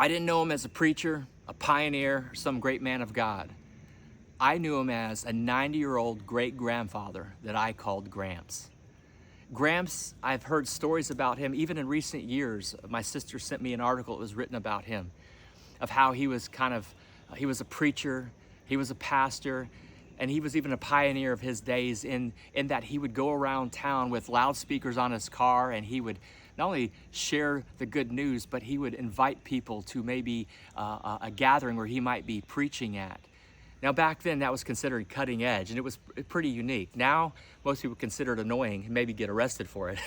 I didn't know him as a preacher, a pioneer, or some great man of God. I knew him as a 90-year-old great-grandfather that I called Gramps. Gramps, I've heard stories about him even in recent years. My sister sent me an article that was written about him, of how he was he was a preacher, he was a pastor, and he was even a pioneer of his days in that he would go around town with loudspeakers on his car, and he would not only share the good news, but he would invite people to maybe a gathering where he might be preaching at. Now back then that was considered cutting edge, and it was pretty unique. Now most people consider it annoying and maybe get arrested for it.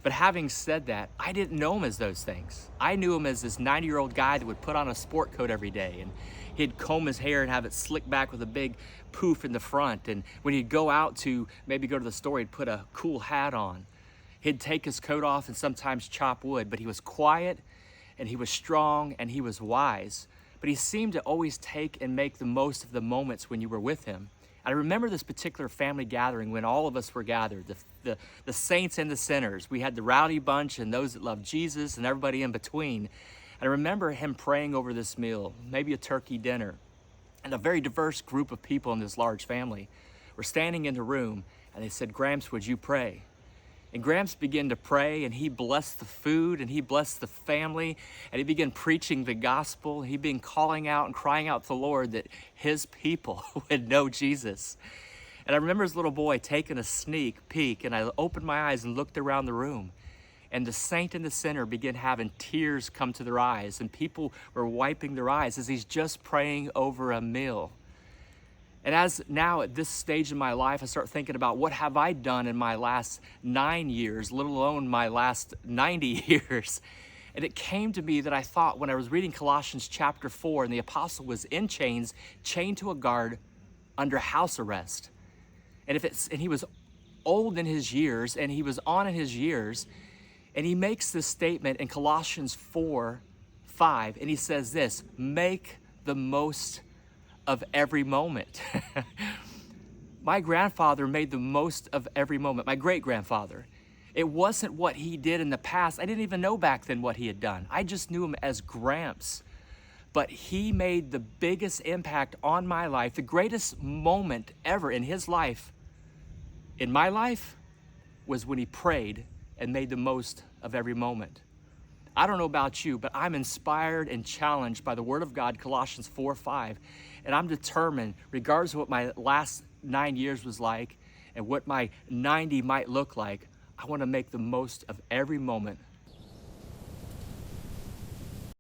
But having said that, I didn't know him as those things. I knew him as this 90-year-old guy that would put on a sport coat every day, and he'd comb his hair and have it slicked back with a big poof in the front. And when he'd go out to maybe go to the store, he'd put a cool hat on. He'd take his coat off and sometimes chop wood, but he was quiet and he was strong and he was wise. But he seemed to always take and make the most of the moments when you were with him. I remember this particular family gathering when all of us were gathered, the saints and the sinners. We had the rowdy bunch and those that loved Jesus and everybody in between. I remember him praying over this meal, maybe a turkey dinner, and a very diverse group of people in this large family were standing in the room, and they said, "Gramps, would you pray?" And Gramps began to pray, and he blessed the food, and he blessed the family, and he began preaching the gospel. He began calling out and crying out to the Lord that his people would know Jesus. And I remember as a little boy taking a sneak peek, and I opened my eyes and looked around the room, and the saint and the sinner began having tears come to their eyes, and people were wiping their eyes as he's just praying over a meal. And as now at this stage in my life, I start thinking about what have I done in my last 9 years, let alone my last 90 years. And it came to me that I thought when I was reading Colossians chapter 4, and the apostle was in chains, chained to a guard under house arrest. And he was old in his years, and he was on in his years, and he makes this statement in Colossians 4:5, and he says this: make the most of every moment. My grandfather made the most of every moment, my great-grandfather. It wasn't what he did in the past. I didn't even know back then what he had done. I just knew him as Gramps. But he made the biggest impact on my life. The greatest moment ever in his life, in my life, was when he prayed and made the most of every moment. I don't know about you, but I'm inspired and challenged by the Word of God, Colossians 4:5, and I'm determined, regardless of what my last 9 years was like and what my 90 might look like, I want to make the most of every moment